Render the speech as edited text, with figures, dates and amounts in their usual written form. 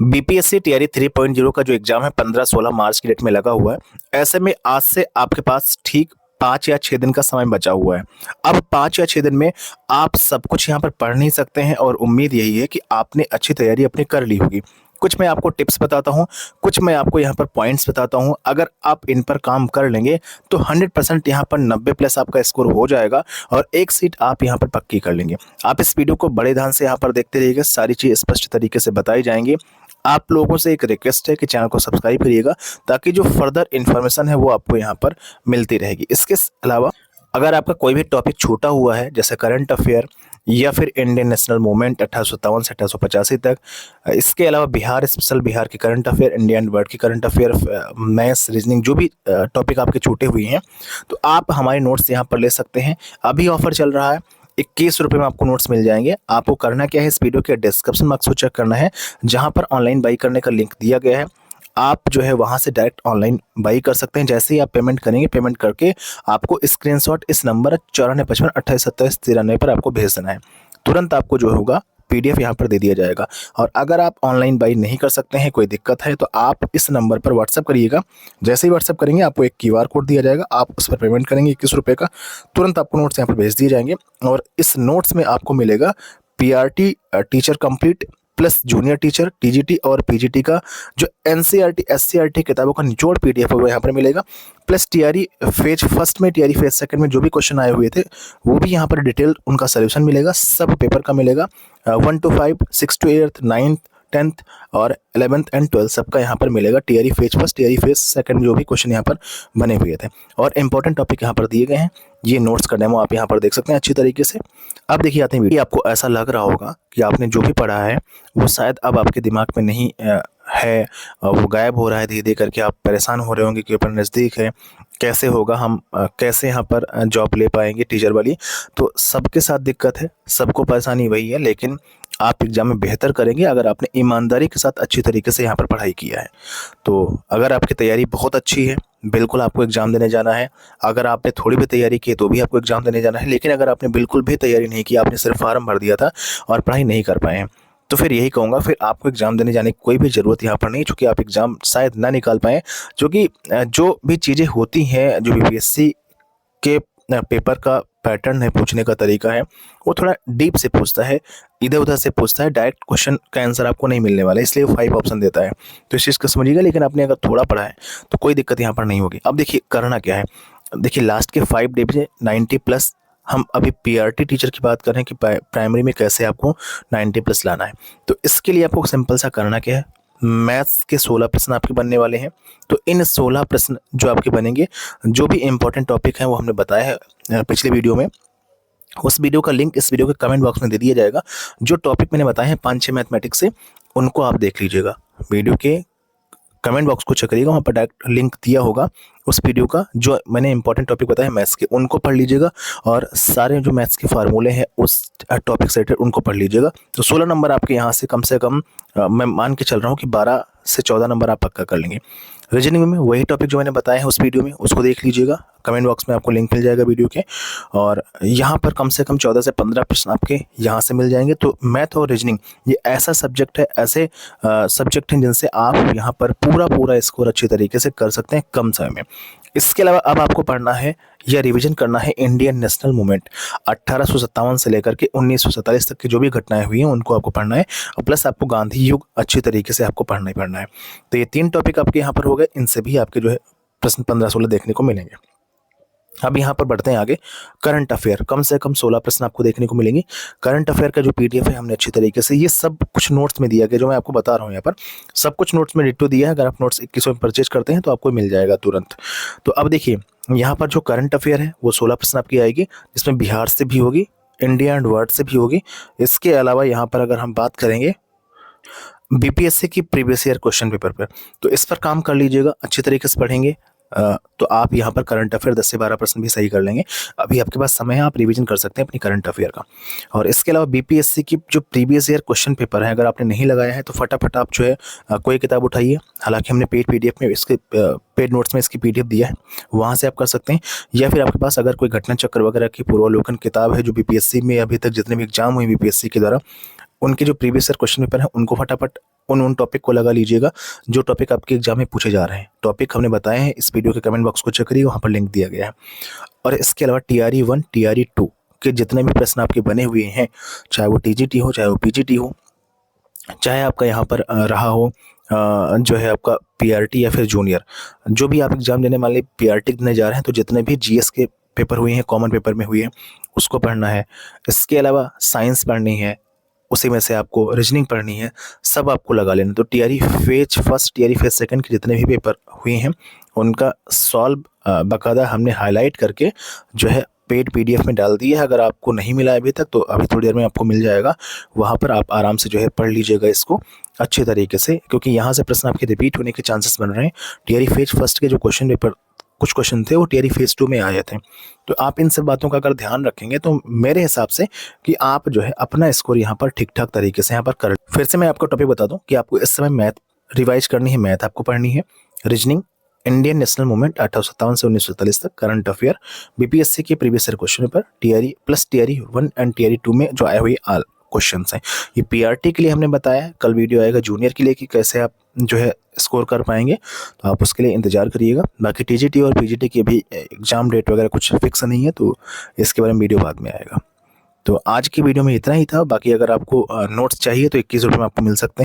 BPSC TRE 3.0 का जो exam है 15-16 मार्च की डेट में लगा हुआ है। ऐसे में आज से आपके पास ठीक 5 या 6 दिन का समय बचा हुआ है। अब 5 या 6 दिन में आप सब कुछ यहाँ पर पढ़ नहीं सकते हैं और उम्मीद यही है कि आपने अच्छी तैयारी अपनी कर ली होगी। कुछ मैं आपको टिप्स बताता हूँ, कुछ मैं आपको यहाँ पर पॉइंट्स बताता हूँ। अगर आप इन पर काम कर लेंगे तो 100% यहाँ पर 90 प्लस आपका स्कोर हो जाएगा और एक सीट आप यहाँ पर पक्की कर लेंगे। आप इस वीडियो को बड़े ध्यान से यहाँ पर देखते रहिएगा, सारी चीज़ स्पष्ट तरीके से बताई जाएंगी। आप लोगों से एक रिक्वेस्ट है कि चैनल को सब्सक्राइब करिएगा ताकि जो फर्दर इन्फॉर्मेशन है वो आपको यहाँ पर मिलती रहेगी। इसके अलावा अगर आपका कोई भी टॉपिक छूटा हुआ है जैसे करंट अफेयर या फिर इंडियन नेशनल मूवमेंट 1857 से 1885 तक, इसके अलावा बिहार स्पेशल, बिहार की करंट अफेयर, इंडियन वर्ल्ड की करंट अफेयर, मैथ्स, रीजनिंग, जो भी टॉपिक आपके छूटे हुए हैं तो आप हमारे नोट्स यहाँ पर ले सकते हैं। अभी ऑफर चल रहा है, 21 रुपये में आपको नोट्स मिल जाएंगे। आपको करना क्या है, इस वीडियो के डिस्क्रिप्शन बॉक्स को चेक करना है जहां पर ऑनलाइन बाई करने का लिंक दिया गया है। आप जो है वहां से डायरेक्ट ऑनलाइन बाई कर सकते हैं। जैसे ही आप पेमेंट करेंगे, पेमेंट करके आपको स्क्रीनशॉट इस नंबर 9455282793 पर आपको भेज देना है। तुरंत आपको जो होगा पीडीएफ यहाँ पर दे दिया जाएगा। और अगर आप ऑनलाइन बाई नहीं कर सकते हैं, कोई दिक्कत है, तो आप इस नंबर पर व्हाट्सअप करिएगा। जैसे ही व्हाट्सअप करेंगे आपको एक क्यूआर कोड दिया जाएगा, आप उस पर पेमेंट करेंगे 21 रुपये का, तुरंत आपको नोट्स यहाँ पर भेज दिए जाएंगे। और इस नोट्स में आपको मिलेगा PRT teacher complete plus junior teacher TGT और पीजीटी का जो एनसीईआरटी एससीईआरटी किताबों का निचोड़ पीडीएफ है वो यहाँ पर मिलेगा। प्लस टीआरई फेज फर्स्ट में, टीआरई फेज सेकंड में जो भी क्वेश्चन आए हुए थे वो भी यहाँ पर डिटेल उनका सोल्यूशन मिलेगा। सब पेपर का मिलेगा, 1 to 5, 6 to 8, 9th 10th और 11th एंड 12th सबका यहाँ पर मिलेगा। TRE phase first, TRE phase second जो भी क्वेश्चन यहाँ पर बने हुए थे और इंपॉर्टेंट टॉपिक यहाँ पर दिए गए हैं। ये नोट्स का डेमो आप यहाँ पर देख सकते हैं अच्छी तरीके से। अब देखिए आते हैं, आपको ऐसा लग रहा होगा कि आपने जो भी पढ़ा है वो शायद अब आपके दिमाग में नहीं है, वो गायब हो रहा है धीरे धीरे करके। आप परेशान हो रहे होंगे कि पेपर नज़दीक है, कैसे होगा, हम कैसे यहाँ पर जॉब ले पाएंगे टीचर वाली। तो सबके साथ दिक्कत है, सबको परेशानी वही है, लेकिन आप एग्जाम में बेहतर करेंगे अगर आपने ईमानदारी के साथ अच्छी तरीके से यहाँ पर पढ़ाई किया है। तो अगर आपकी तैयारी बहुत अच्छी है, बिल्कुल आपको एग्ज़ाम देने जाना है। अगर आपने थोड़ी भी तैयारी की तो भी आपको एग्ज़ाम देने जाना है। लेकिन अगर आपने बिल्कुल भी तैयारी नहीं की, आपने सिर्फ फार्म भर दिया था और पढ़ाई नहीं कर पाए हैं, तो फिर यही कहूँगा, फिर आपको एग्ज़ाम देने जाने की कोई भी ज़रूरत यहाँ पर नहीं, चूँकि आप एग्ज़ाम शायद ना निकाल पाएँ। क्योंकि जो भी चीज़ें होती हैं, जो बीपीएससी के पेपर का पैटर्न है, पूछने का तरीका है, वो थोड़ा डीप से पूछता है, इधर उधर से पूछता है। डायरेक्ट क्वेश्चन का आंसर आपको नहीं मिलने वाला है, इसलिए वो 5 ऑप्शन देता है। तो इस चीज़ को समझिएगा। लेकिन आपने अगर थोड़ा पढ़ा है तो कोई दिक्कत यहाँ पर नहीं होगी। अब देखिए करना क्या है, देखिए लास्ट के 5 डे में 90 प्लस, हम अभी पीआरटी टीचर की बात कर रहे हैं कि प्राइमरी में कैसे आपको 90 प्लस लाना है। तो इसके लिए आपको सिंपल सा करना क्या है, मैथ्स के 16 प्रश्न आपके बनने वाले हैं। तो इन 16 प्रश्न जो आपके बनेंगे, जो भी इंपॉर्टेंट टॉपिक हैं वो हमने बताया है पिछले वीडियो में, उस वीडियो का लिंक इस वीडियो के कमेंट बॉक्स में दे दिया जाएगा। जो टॉपिक मैंने बताए हैं 5-6 मैथमेटिक्स से, उनको आप देख लीजिएगा। वीडियो के कमेंट बॉक्स को चेक करिएगा, वहाँ पर डायरेक्ट लिंक दिया होगा उस वीडियो का। जो मैंने इंपॉर्टेंट टॉपिक बताया मैथ्स के, उनको पढ़ लीजिएगा और सारे जो मैथ्स के फार्मूले हैं उस टॉपिक से रिलेटेड उनको पढ़ लीजिएगा। तो 16 नंबर आपके यहाँ से कम मैं मान के चल रहा हूँ कि 12 से 14 नंबर आप पक्का कर लेंगे। रीजनिंग में वही टॉपिक जो मैंने बताया है उस वीडियो में, उसको देख लीजिएगा। कमेंट बॉक्स में आपको लिंक मिल जाएगा वीडियो के, और यहाँ पर कम से कम 14 से 15 प्रश्न आपके यहाँ से मिल जाएंगे। तो मैथ और रीजनिंग ये ऐसा सब्जेक्ट है, ऐसे सब्जेक्ट हैं जिनसे आप यहाँ पर पूरा स्कोर अच्छी तरीके से कर सकते हैं कम समय में। इसके अलावा अब आपको पढ़ना है या रिवीजन करना है इंडियन नेशनल मूवमेंट 1857 से लेकर के 1947 तक की जो भी घटनाएं हुई हैं उनको आपको पढ़ना है, और प्लस आपको गांधी युग अच्छी तरीके से आपको पढ़ना ही पढ़ना है। तो ये 3 टॉपिक आपके यहाँ पर हो गए, इनसे भी आपके जो है प्रश्न 15-16 देखने को मिलेंगे। अब यहाँ पर बढ़ते हैं आगे। करंट अफेयर कम से कम 16 प्रश्न आपको देखने को मिलेंगे। करंट अफेयर का जो पीडीएफ है हमने अच्छी तरीके से, ये सब कुछ नोट्स में दिया गया, जो मैं आपको बता रहा हूँ यहाँ पर सब कुछ नोट्स में डिट्टो दिया है। अगर आप नोट्स 21 में परचेज करते हैं तो आपको मिल जाएगा तुरंत। तो अब देखिए यहाँ पर जो करंट अफेयर है वो 16 प्रश्न आपकी आएगी, जिसमें बिहार से भी होगी, इंडिया एंड वर्ल्ड से भी होगी। इसके अलावा यहाँ पर अगर हम बात करेंगे बीपीएससी की प्रीवियस ईयर क्वेश्चन पेपर पर, तो इस पर काम कर लीजिएगा, अच्छी तरीके से पढ़ेंगे तो आप यहाँ पर करंट अफेयर 10 से 12 प्रश्न भी सही कर लेंगे। अभी आपके पास समय है, आप रिवीजन कर सकते हैं अपनी करंट अफेयर का। और इसके अलावा बीपीएससी की जो प्रीवियस ईयर क्वेश्चन पेपर है, अगर आपने नहीं लगाया है तो फटाफट आप जो है कोई किताब उठाइए। हालांकि हमने पेड पीडीएफ में इसके पेड नोट्स में इसकी पीडीएफ दिया है, वहाँ से आप कर सकते हैं। या फिर आपके पास अगर कोई घटना चक्र वगैरह की पूर्वावलोकन किताब है, जो बीपीएससी में अभी तक जितने भी एग्जाम हुए बीपीएससी के द्वारा, उनके जो प्रीवियस ईयर क्वेश्चन पेपर हैं उनको फटाफट उन टॉपिक को लगा लीजिएगा जो टॉपिक आपके एग्जाम में पूछे जा रहे हैं। टॉपिक हमने बताए हैं, इस वीडियो के कमेंट बॉक्स को चेक करिए, वहाँ पर लिंक दिया गया है। और इसके अलावा TRE 1 TRE 2 के जितने भी प्रश्न आपके बने हुए हैं, चाहे वो TGT हो, चाहे वो PGT हो, चाहे आपका यहाँ पर रहा हो जो है आपका PRT या फिर जूनियर, जो भी आप एग्जाम देने वाले PRT देने जा रहे हैं, तो जितने भी GS के पेपर हुए हैं, कॉमन पेपर में हुए हैं, उसको पढ़ना है। इसके अलावा साइंस पढ़नी है, उसी में से आपको रीजनिंग पढ़नी है, सब आपको लगा लेना। तो TRE phase first, TRE phase second के जितने भी पेपर हुए हैं, उनका सॉल्व बाकायदा हमने हाईलाइट करके जो है पेड PDF में डाल दिया है। अगर आपको नहीं मिला अभी तक, तो अभी थोड़ी देर में आपको मिल जाएगा। वहाँ पर आप आराम से जो है पढ़ लीजिएगा इसको अच्छे तरीके से, क्योंकि यहाँ से प्रश्न आपके रिपीट होने के चांसेस बन रहे हैं। TRE फेज फर्स्ट के जो क्वेश्चन पेपर कुछ क्वेश्चन थे, वो TRE फेज 2 में आए थे। तो आप इन सब बातों का अगर ध्यान रखेंगे, तो मेरे हिसाब से कि आप जो है अपना स्कोर यहाँ पर ठीक ठाक तरीके से यहाँ पर कर। फिर से मैं आपको टॉपिक बता दूं कि आपको इस समय मैथ रिवाइज करनी है, मैथ आपको पढ़नी है, रीजनिंग, इंडियन नेशनल मूवमेंट 1857 से 1947 तक, करंट अफेयर, BPSC के previous year question paper, TRE 1 and TRE 2 में जो आए हुए आल क्वेश्चंस हैं। ये PRT के लिए हमने बताया है, कल वीडियो आएगा जूनियर के लिए कि कैसे आप जो है स्कोर कर पाएंगे, तो आप उसके लिए इंतजार करिएगा। बाकी TGT और PGT की अभी एग्जाम डेट वगैरह कुछ फिक्स नहीं है, तो इसके बारे में वीडियो बाद में आएगा। तो आज की वीडियो में इतना ही था। बाकी अगर आपको नोट्स चाहिए तो 21 रुपये में आपको मिल सकते हैं।